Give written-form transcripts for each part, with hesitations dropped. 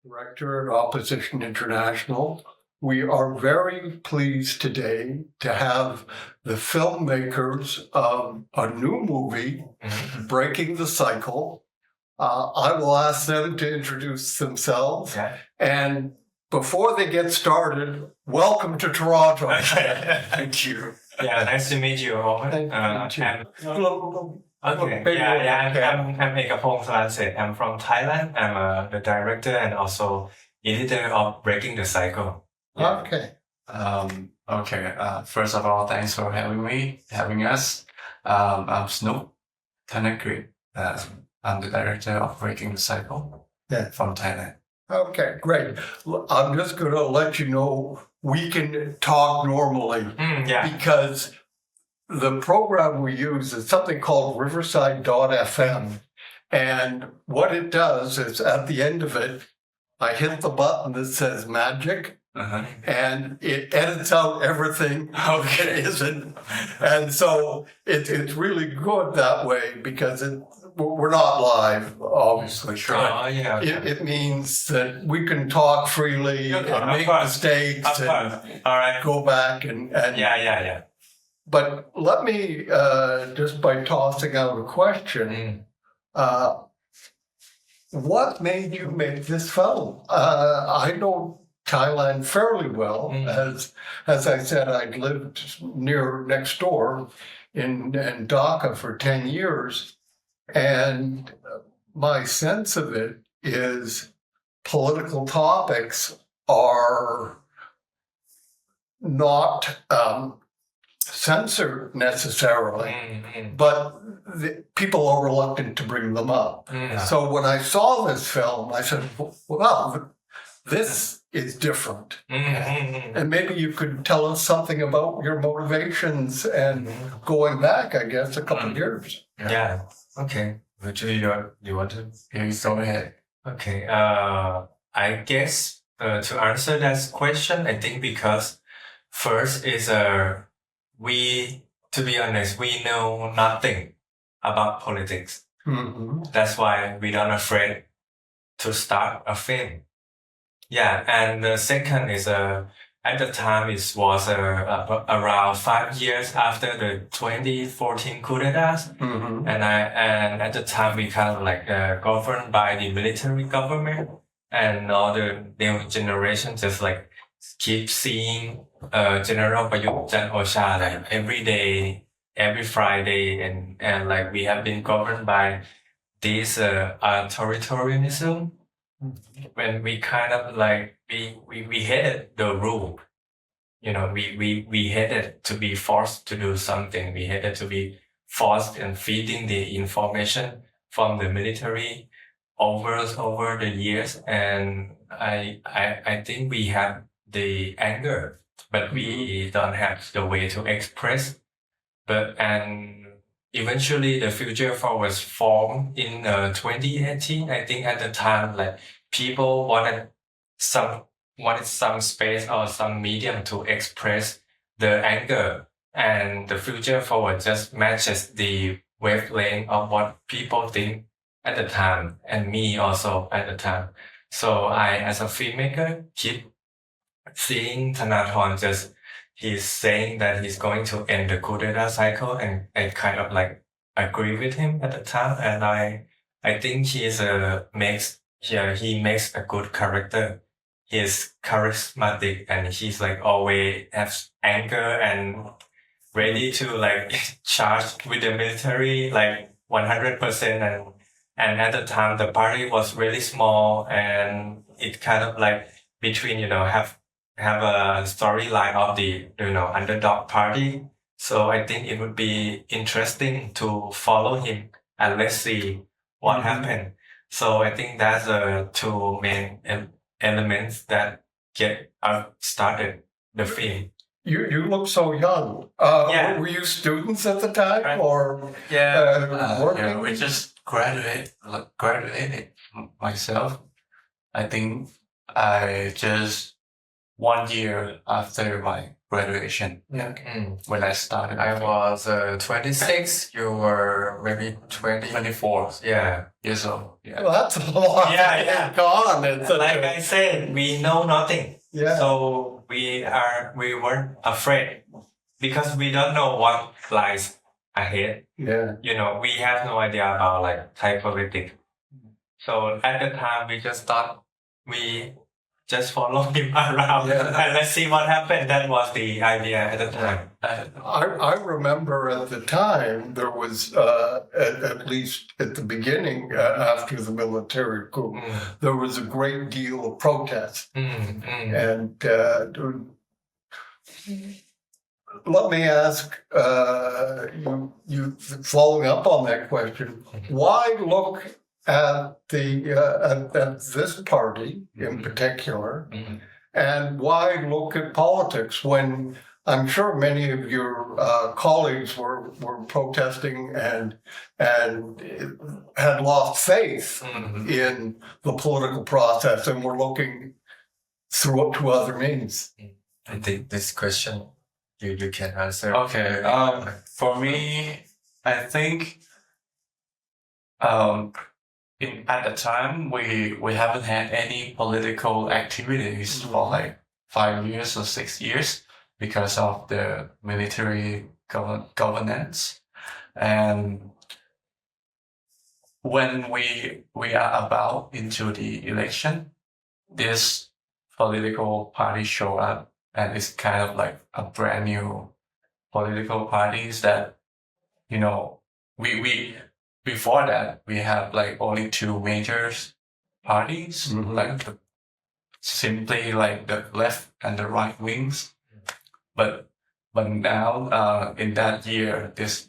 Director at Opposition International. We are very pleased today to have the filmmakers of a new movie, Breaking the Cycle. I will ask them to introduce themselves. Okay. And before they get started, welcome to Toronto. Thank you. Yeah, nice to meet you, Owen. Thank you. I'm Ekapong Salanset. I'm from Thailand. I'm the director and also editor of Breaking the Cycle. Yeah. Okay. First of all, thanks for having us. I'm Snoop Thanakrit. I'm the director of Breaking the Cycle from Thailand. Okay, great. I'm just going to let you know we can talk normally because the program we use is something called Riverside.fm. And what it does is at the end of it, I hit the button that says magic. And it edits out everything it isn't. And so it's really good that way because we're not live, obviously. Sure. It means that we can talk freely and make mistakes and go back and Yeah. But let me, just by tossing out a question, what made you make this film? I know Thailand fairly well. As I said, I'd lived next door in Dhaka for 10 years. And my sense of it is political topics are not censored necessarily, but people are reluctant to bring them up. So when I saw this film, I said, well, this is different. And maybe you could tell us something about your motivations and going back, I guess, a couple of years. Yeah. Okay. Virtually, you want to? Go ahead. Okay. I guess to answer that question, I think because first is to be honest, we know nothing about politics. That's why we don't afraid to start a film. Yeah, and the second is at the time it was around 5 years after the 2014 coup d'etat, and at the time we kind of like governed by the military government, and all the new generation just like keep seeing General Prayut Chan-o-cha like every day, every Friday, and like we have been governed by this authoritarianism. When we kind of like we hated the rule, we hated to be forced to do something. We hated to be forced and feeding the information from the military over the years, and I think we have the anger, but we don't have the way to express. And eventually, the Future Forward was formed in 2018. I think at the time, like people wanted some space or some medium to express the anger, and the Future Forward just matches the wavelength of what people think at the time, and me also at the time. So I, as a filmmaker, keep seeing Thanathorn he's saying that he's going to end the coup d'etat cycle, and I kind of like agree with him at the time. And I think he makes a good character. He's charismatic and he's like always has anger and ready to like charge with the military like 100%. And at the time the party was really small, and it kind of like between, have a storyline of the, underdog party. So I think it would be interesting to follow him and let's see what happened. So I think that's the two main elements that get started the film. You look so young. Were you students at the time or working? We just graduated myself. I think I just 1 year after my graduation. Yeah. When I started. I was 26. You were maybe 24 years old. Yeah. Well, that's a lot. Yeah. Gone. It's Like I said, we know nothing. Yeah. So we weren't afraid because we don't know what lies ahead. Yeah. We have no idea about like Thai politics. So at the time, we just thought we just follow him around and let's see what happened. That was the idea at the time. I remember at the time there was, at least at the beginning, after the military coup, there was a great deal of protest. And let me ask you, following up on that question, why look at at this party in particular, and why look at politics when I'm sure many of your colleagues were protesting and had lost faith in the political process and were looking through to other means? I think this question you can answer. Okay. For me, I think at the time we haven't had any political activities for like 5 years or 6 years because of the military governance. And when we are about into the election, this political party show up, and it's kind of like a brand new political parties that, we before that we have like only two major parties, like simply like the left and the right wings. But now in that year, this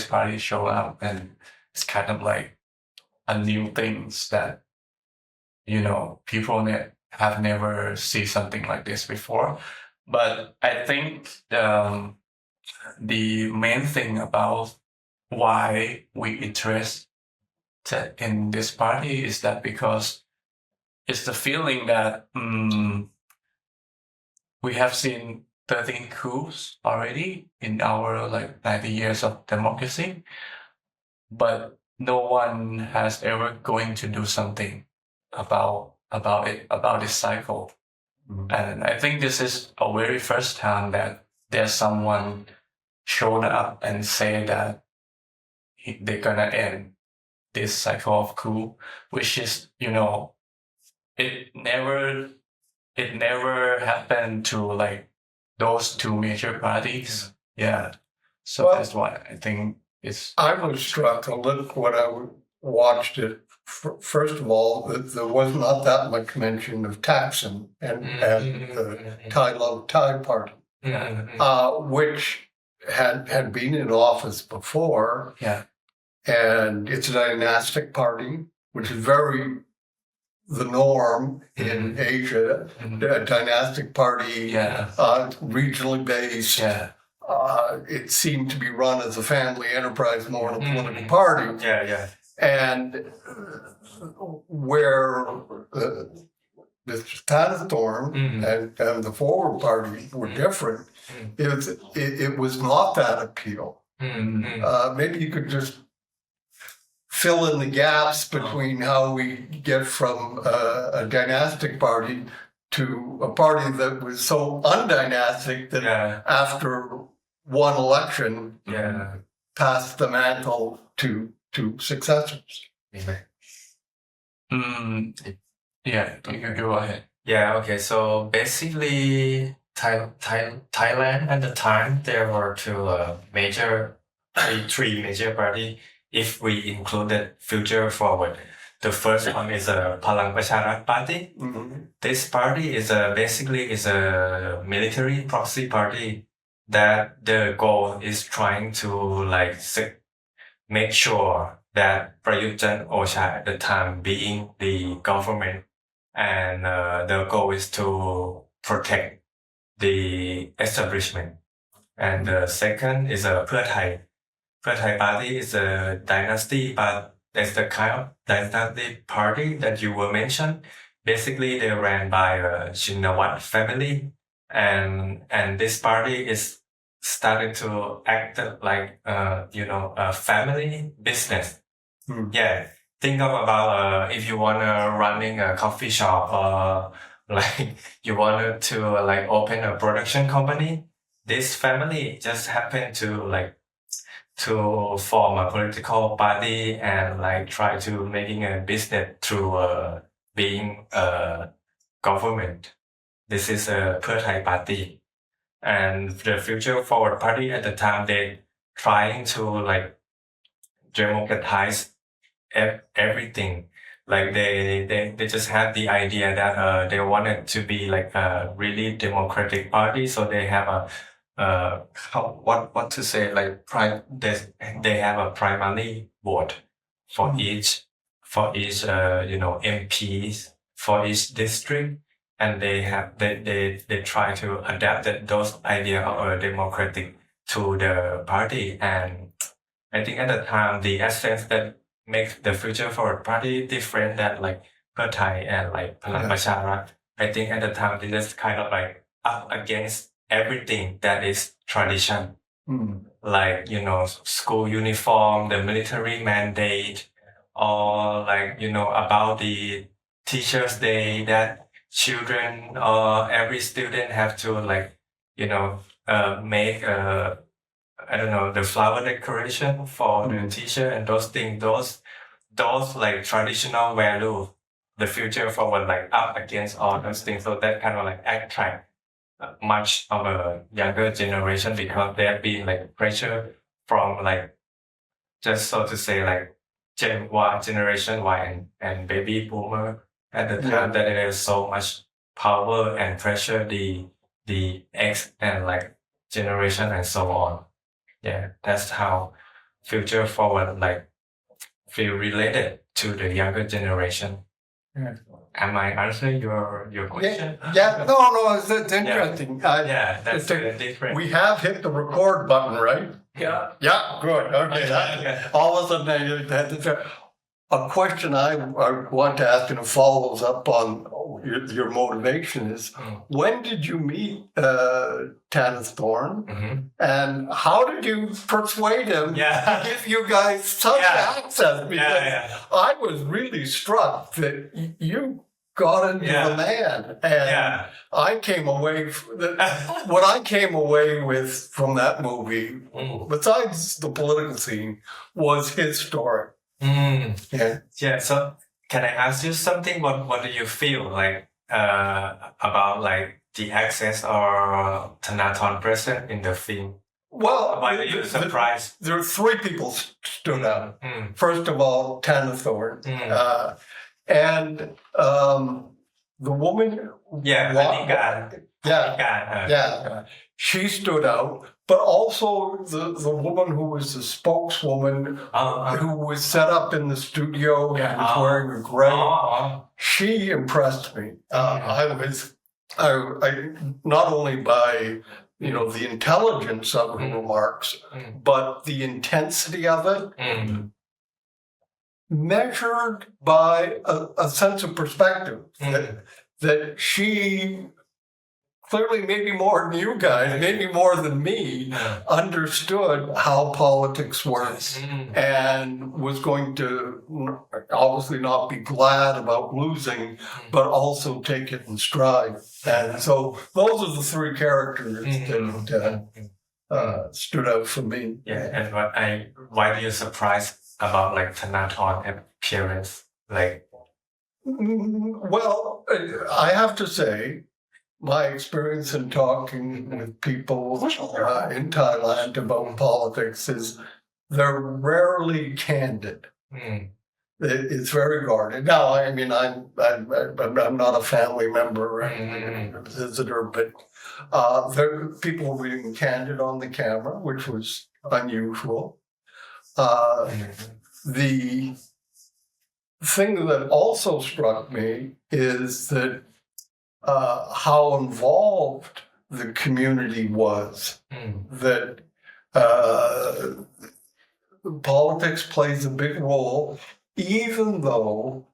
party show up, and it's kind of like a new things that people have never seen something like this before. But I think the main thing about why we interested in this party is that because it's the feeling that we have seen 13 coups already in our like 90 years of democracy, but no one has ever going to do something about this cycle. And I think this is a very first time that there's someone showed up and say that they're gonna end this cycle of coup, which is, it never happened to like those two major parties. Yeah. So that's why I think it's. I was struck a little when I watched it. First of all, there was not that much mention of Thaksin and the Thai Party, which had been in office before. Yeah. And it's a dynastic party, which is very the norm in Asia. A dynastic party, regionally based. Yeah. It seemed to be run as a family enterprise more than a political party. Yeah. And where the Thunderstorm and the Forward Party were different, it was not that appeal. Maybe you could just fill in the gaps between how we get from a dynastic party to a party that was so undynastic that after one election passed the mantle to successors. Yeah, you go ahead. Yeah, okay. So basically, Thailand at the time, there were three major parties. If we included Future Forward, the first one is a Palang Pracharat Party. This party is basically a military proxy party that the goal is trying to make sure that Prayut Chan-o-cha at the time being the government, and the goal is to protect the establishment. And the second is a Pheu Thai. Pheu Thai party is a dynasty, but that's the kind of dynasty party that you were mentioned. Basically, they ran by a Shinawat family, and this party is starting to act like a family business. Yeah, think about if you wanna running a coffee shop or like you wanted to like open a production company. This family just happened to form a political party and like try to making a business through being a government. This is a Pheu Thai party, and the Future Forward Party at the time they trying to like democratize everything. Like they just had the idea that they wanted to be like a really democratic party, so they have a what to say like they have a primary vote for each MPs for each district, and they try to adapt those idea of a democratic to the party. And I think at the time the essence that makes the Future Forward Party different than like Pheu Thai and like Palang Pracharat. I think at the time they just kind of like up against everything that is tradition. Like, school uniform, the military mandate, or like, about the Teachers' Day that children or every student have to like, make the flower decoration for the teacher and those things, those like traditional value, the Future Forward like up against all those things. So that kind of like attract much of a younger generation because there have been like pressure from like, just so to say like Generation Y and baby boomer at the time that there is so much power and pressure the X and like generation and so on. Yeah, that's how Future Forward like feel related to the younger generation. Am I answering your question? No, it's interesting. That's different. We have hit the record button, right? Yeah. Yeah, good. Okay. All of a sudden, a question I want to ask, and it follows up on your motivation is, when did you meet Tanith Thorne, and how did you persuade him to give you guys such access? Because I was really struck that you got into the man, and I came away what I came away with from that movie, besides the political scene, was his story. So can I ask you something? What do you feel like about like the access or Thanathorn present in the film? Well, why are you surprised? There are three people stood out. First of all, Tanith Thorne, and the woman. She stood out. But also the woman who was the spokeswoman, who was set up in the studio, who was wearing a gray, she impressed me. I not only by the intelligence of her remarks, but the intensity of it, measured by a sense of perspective that she. Clearly, maybe more than you guys, maybe more than me, understood how politics works and was going to obviously not be glad about losing, but also take it in stride. And so those are the three characters that stood out for me. And why are you surprised about like Thanathorn appearance? Like, well, I have to say, my experience in talking with people in Thailand about politics is they're rarely candid. It's very guarded. Now, I mean, I'm not a family member and a visitor, but people were being candid on the camera, which was unusual. The thing that also struck me is that how involved the community was, that politics plays a big role, even though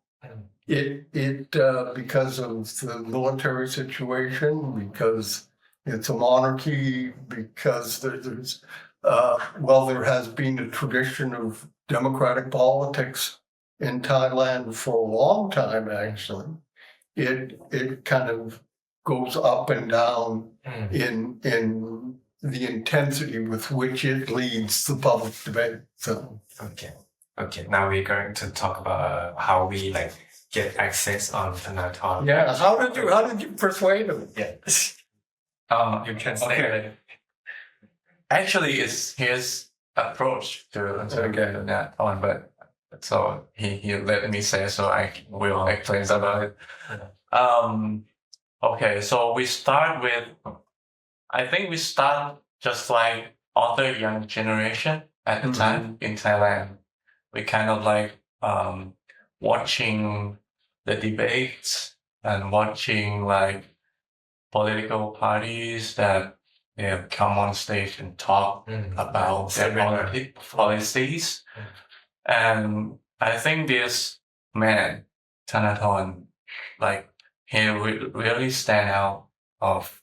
it because of the military situation, because it's a monarchy because there has been a tradition of democratic politics in Thailand for a long time, actually. It kind of goes up and down in the intensity with which it leads the public debate. So okay. Now we're going to talk about how we like get access on Thanathon. Yeah. How did you persuade him? Yeah. You can say it. Actually, it's his approach to Thanathon, but so he let me say, so I will explain about it. Okay, so we start with, I think we start just like other young generation at the time in Thailand. We kind of like watching the debates and watching like political parties that come on stage and talk about their policies. And I think this man, Thanathon, like he really stand out of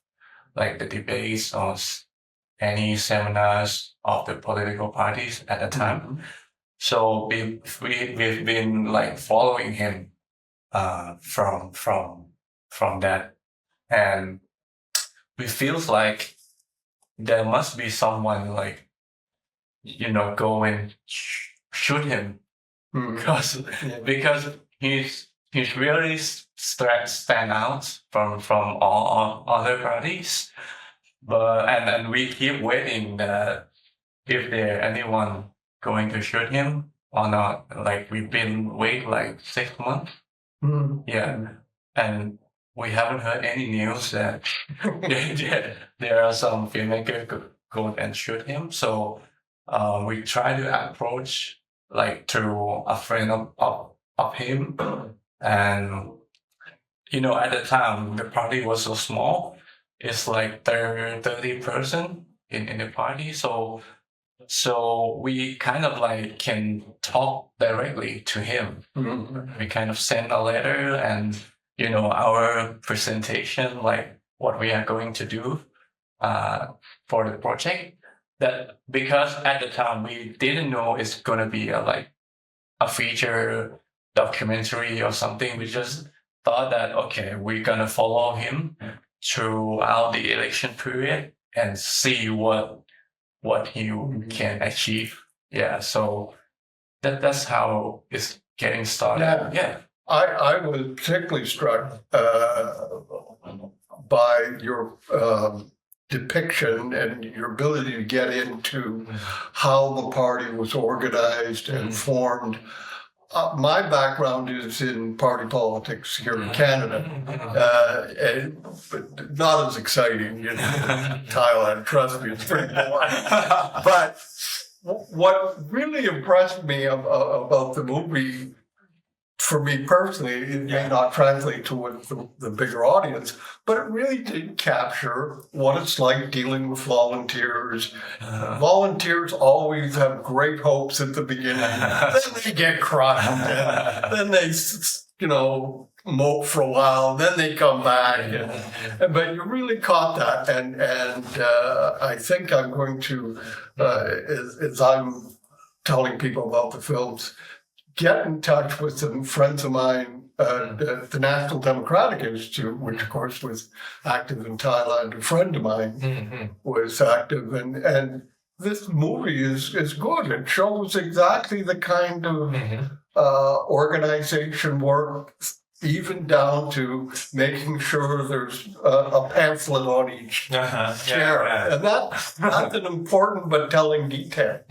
like the debates or any seminars of the political parties at the time. So we've been like following him from that, and we feels like there must be someone like go and shoot him because he's really stand out from all other parties. But and we keep waiting that if there anyone going to shoot him or not. Like we've been waiting like 6 months. Yeah, and we haven't heard any news that there are some filmmakers go and shoot him. So we try to approach like through a friend of him, and at the time the party was so small. It's like 30 person in the party, so we kind of like can talk directly to him. We kind of send a letter and our presentation, like what we are going to do for the project. That because at the time we didn't know it's gonna be a feature documentary or something. We just thought that okay, we're gonna follow him throughout the election period and see what he can achieve. Yeah, so that's how it's getting started. Yeah. I was particularly struck by your depiction and your ability to get into how the party was organized and formed. My background is in party politics here in Canada, but not as exciting in Thailand. Trust me, it's pretty boring. But what really impressed me about the movie, for me personally, it may not translate to the bigger audience, but it really did capture what it's like dealing with volunteers. Volunteers always have great hopes at the beginning, then they get crushed, then they, mope for a while, then they come back. But you really caught that, and I think I'm going to, as I'm telling people about the films, get in touch with some friends of mine at the National Democratic Institute, which of course was active in Thailand. A friend of mine was active, and this movie is good. It shows exactly the kind of organization work, even down to making sure there's a pamphlet on each chair. And that's an important but telling detail.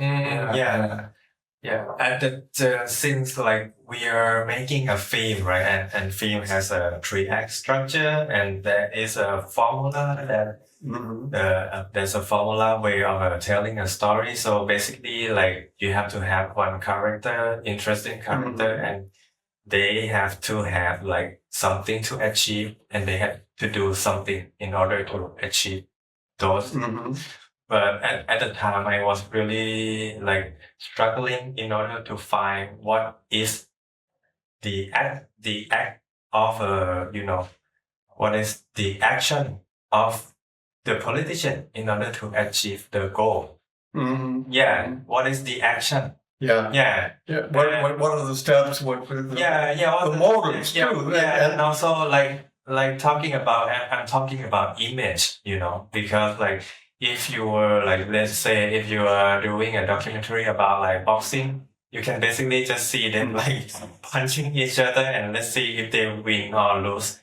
Yeah, and since like we are making a film, right, and film has a 3-act structure, and there is a formula that there's a formula way of telling a story. So basically, like you have to have one character, interesting character, and they have to have like something to achieve, and they have to do something in order to achieve those. But at the time, I was really like struggling in order to find what is the act of what is the action of the politician in order to achieve the goal. Mm-hmm. Yeah. What is the action? Yeah. Yeah. Yeah. What are the steps? What the the motives too? Yeah. And also like talking about, I'm talking about image, because like if you were like, let's say if you are doing a documentary about like boxing, you can basically just see them like punching each other and let's see if they win or lose.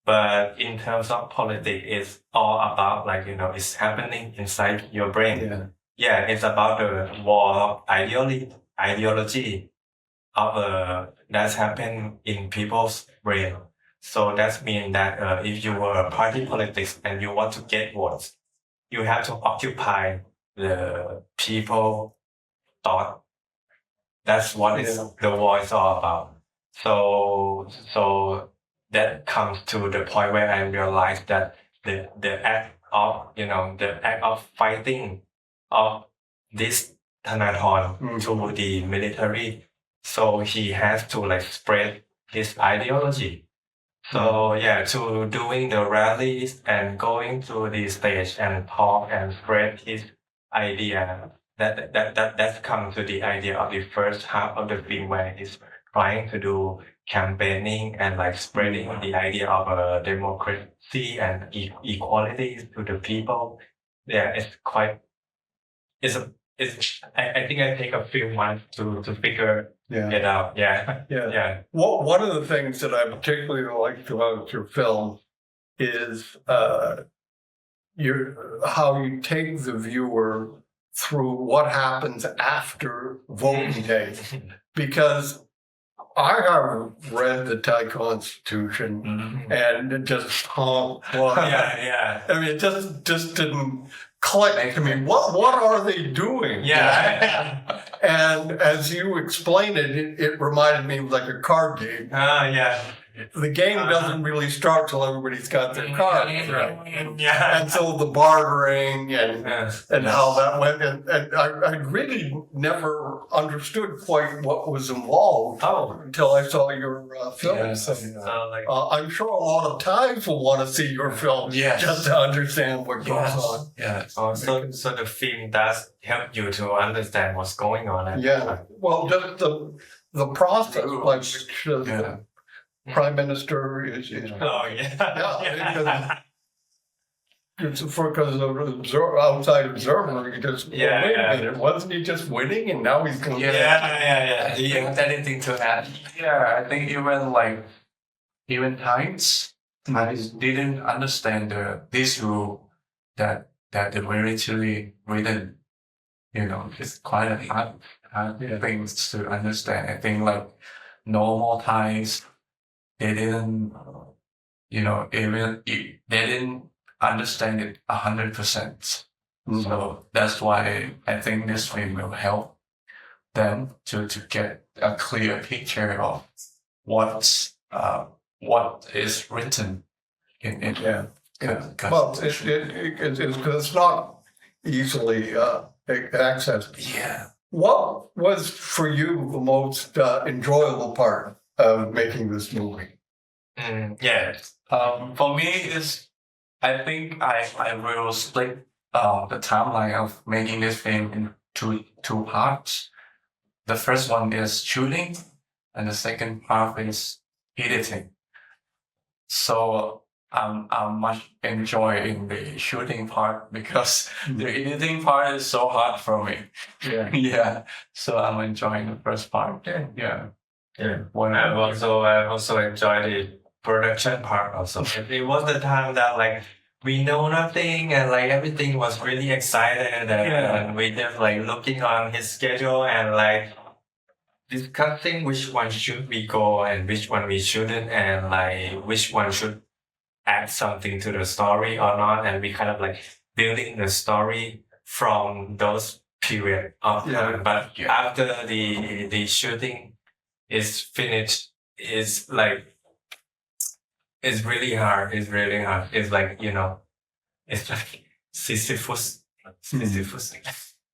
But in terms of politics, it's all about like, it's happening inside your brain. Yeah. Yeah, it's about the war of ideology of that's happened in people's brain. So that means that if you were a party politics and you want to get votes, you have to occupy the people thought. That's what the war is all about. So that comes to the point where I realized that the act of fighting of this Thanathorn to the military, so he has to like spread his ideology. So to doing the rallies and going to the stage and talk and spread his idea. That comes to the idea of the first half of the film where he's trying to do campaigning and like spreading the idea of a democracy and equality to the people. Yeah, I think I take a few months to figure it out. Yeah. Well, one of the things that I particularly liked about your film is how you take the viewer through what happens after voting day, because I have read the Thai Constitution and it just I mean, it just didn't click to me. What are they doing? Yeah. And as you explained it reminded me of like a card game. The game doesn't really start till everybody's got their cards, right? Yeah. And so the bartering and how that went, and I really never understood quite what was involved until I saw your film. I'm sure a lot of Thais will want to see your film just to understand what goes on. So the film does help you to understand what's going on. Well, just the process, like the Prime Minister is because of outside observer, he just wait a minute, wasn't he just winning and now he's going Do you have anything to add? I think even times I didn't understand this rule that the military written. It's quite a hard thing to understand. I think like normal Thais, they didn't, they didn't understand it 100%. So that's why I think this film will help them to get a clear picture of what is written in Well, it's not easily accessed. What was for you the most enjoyable part of making this movie? For me, I think I will split the timeline of making this film into two parts. The first one is shooting, and the second part is editing. So I'm much enjoying the shooting part because the editing part is so hard for me. So I'm enjoying the first part. I also enjoy the production part also. It was the time that like we know nothing and like everything was really excited and we just like looking on his schedule and like discussing which one should we go and which one we shouldn't and like which one should add something to the story or not, and we kind of like building the story from those period of time. But after the shooting is finished, it's like it's really hard. It's like it's like Sisyphus.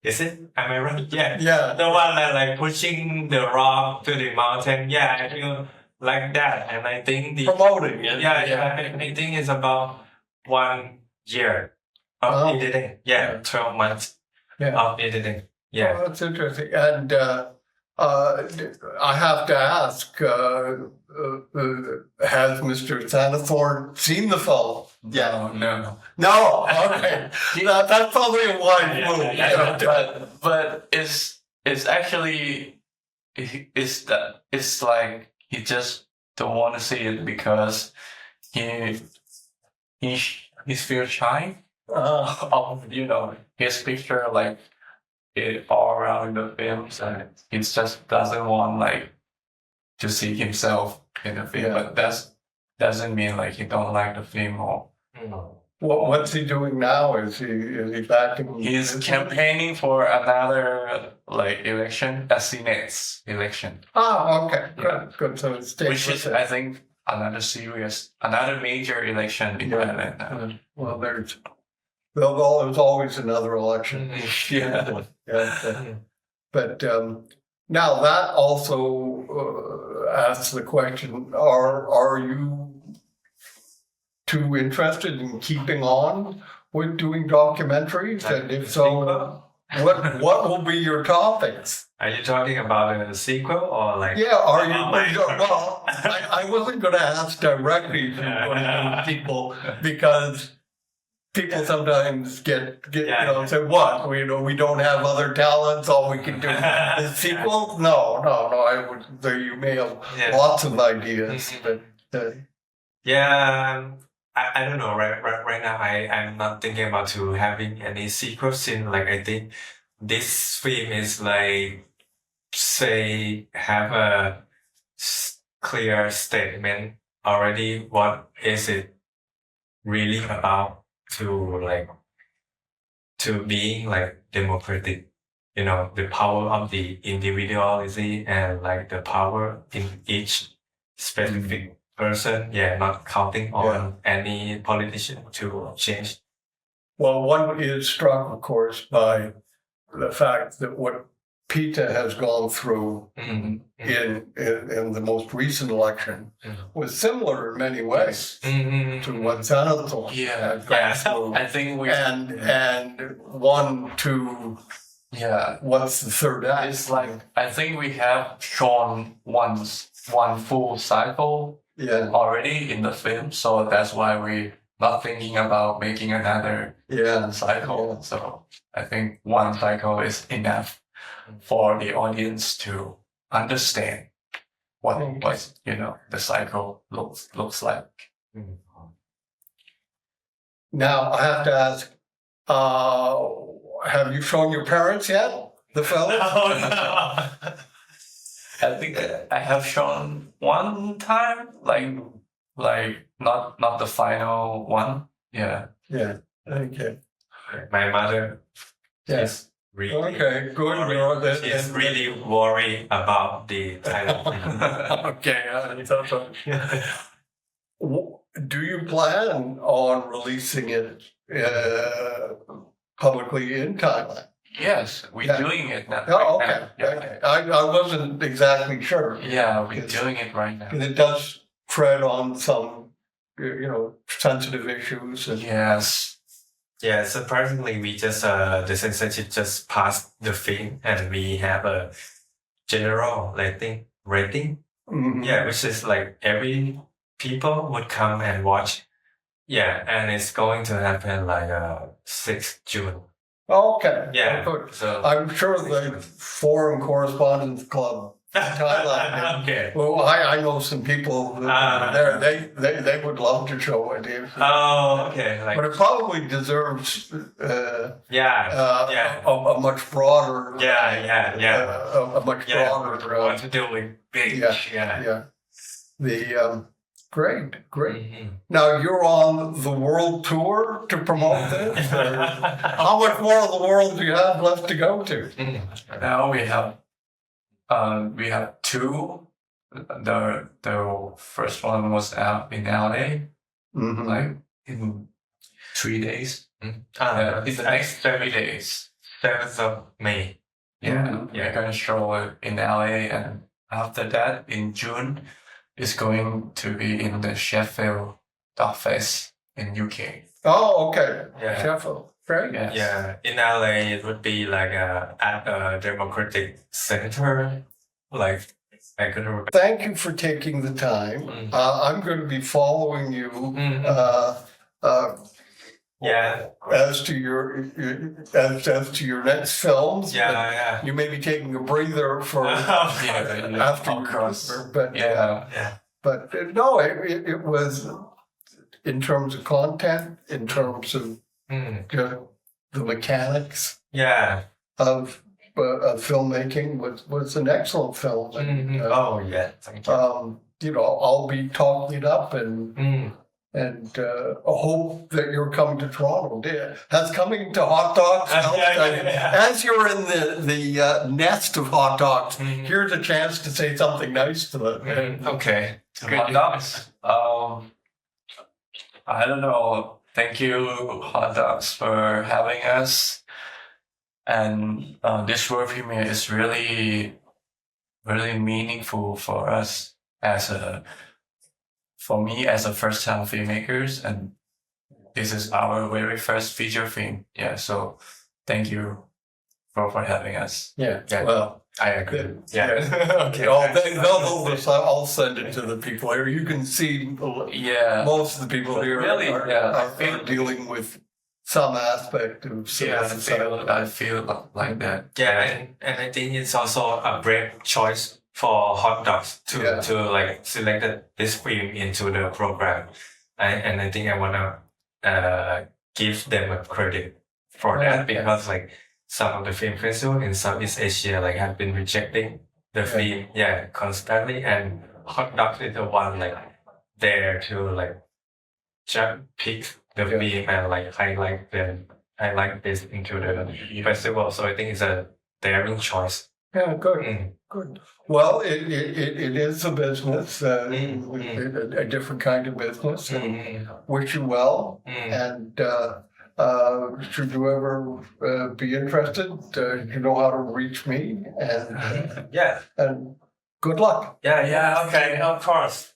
Is it? Am I right? Yeah. The one that like pushing the rock to the mountain. I feel like that, and I think promoting. I think it's about 1 year of editing. Yeah, 12 months of editing. Yeah. Oh, that's interesting. And I have to ask, has Mr. Thanathorn seen the film? No. No. Okay. That's probably a wise move. But it's actually it's like he just don't want to see it because he feels shy of his picture like it all around the films, and he just doesn't want like to see himself in the film. But that doesn't mean like he don't like the film or. What's he doing now? Is he back in? He's campaigning for another like election, a Senate election. Okay, good. So it's which is, I think, another major election in Thailand. Well, there's always another election. Yeah. But now that also asks the question: Are you too interested in keeping on with doing documentaries? And if so, what will be your topics? Are you talking about a sequel or like? Yeah, are you? Well, I wasn't going to ask directly if you were going to do people because people sometimes get say what we don't have other talents, all we can do is sequels. No. I would. You may have lots of ideas, but. I don't know. Right now, I'm not thinking about to having any sequel scene. Like I think this film is like say have a clear statement already. What is it really about to being like democratic? The power of the individuality and like the power in each specific person, not counting on any politician to change. Well, one is struck, of course, by the fact that what PETA has gone through in the most recent election was similar in many ways to what Thanathorn had gone through. I think we and one to what's the third act? It's like I think we have shown one full cycle already in the film, so that's why we're not thinking about making another cycle. So I think one cycle is enough for the audience to understand what the cycle looks like. Now I have to ask, have you shown your parents yet the film? I think I have shown one time, like not the final one. Yeah. Okay. My mother is really good. Worried. She's really worried about the title. Do you plan on releasing it publicly in Thailand? Yes, we're doing it now. Oh, okay. Okay. I wasn't exactly sure. Yeah, we're doing it right now. And it does tread on some, sensitive issues. Yes. Yeah, surprisingly, we just the censorship just passed the film, and we have a general rating. Yeah, which is like every people would come and watch. Yeah, and it's going to happen like 6th June. Okay. Yeah. Good. So I'm sure the Foreign Correspondents Club in Thailand. Okay. Well, I know some people there. They would love to show it. Okay. But it probably deserves a much broader. A much broader. Want to do it big. Yeah. The great. Now you're on the world tour to promote this. How much more of the world do you have left to go to? Now we have two. The first one was out in LA, like in 3 days. In the next 30 days, 7th of May. Yeah, we're gonna show it in LA, and after that, in June, it's going to be in the Sheffield Dog Fest in UK. Oh, okay. Yeah. Sheffield. Great. Yes. Yeah, in LA it would be like at a democratic center, like I couldn't remember. Thank you for taking the time. I'm going to be following you Yeah, as to your next films. yeah. You may be taking a breather for Yeah, after of your course. career, but Yeah. but no, it was in terms of content, in terms of the mechanics Yeah. of filmmaking was an excellent film. And, Oh yeah, thank you. I'll be talking it up and hope that you're coming to Toronto. Has coming to Hot Dogs helped? As you're in the nest of hot dogs, here's a chance to say something nice to them. Okay. Hot dogs. I don't know. Thank you, Hot Dogs, for having us. And this world premiere is really, really meaningful for us for me as a first-time filmmakers, and this is our very first feature film. Yeah, so thank you for having us. Yeah. Yeah. Well. I agree. Yeah. Okay. I'll send it to the people here. You can see Yeah. most of the people here Really, are dealing with some aspect of I feel like that. Yeah, and I think it's also a brave choice for Hot Dogs to like select this film into the program. And I think I wanna give them a credit for that because like some of the film festivals in Southeast Asia like have been rejecting the film constantly, and Hot Dogs is the one like there to like just pick the film and like highlight this into the festival. So I think it's a daring choice. Yeah, good. Good. Well, it is a business, a different kind of business. And wish you well. And should you ever be interested, you know how to reach me. And Yeah. and good luck. Yeah. Okay. Of course.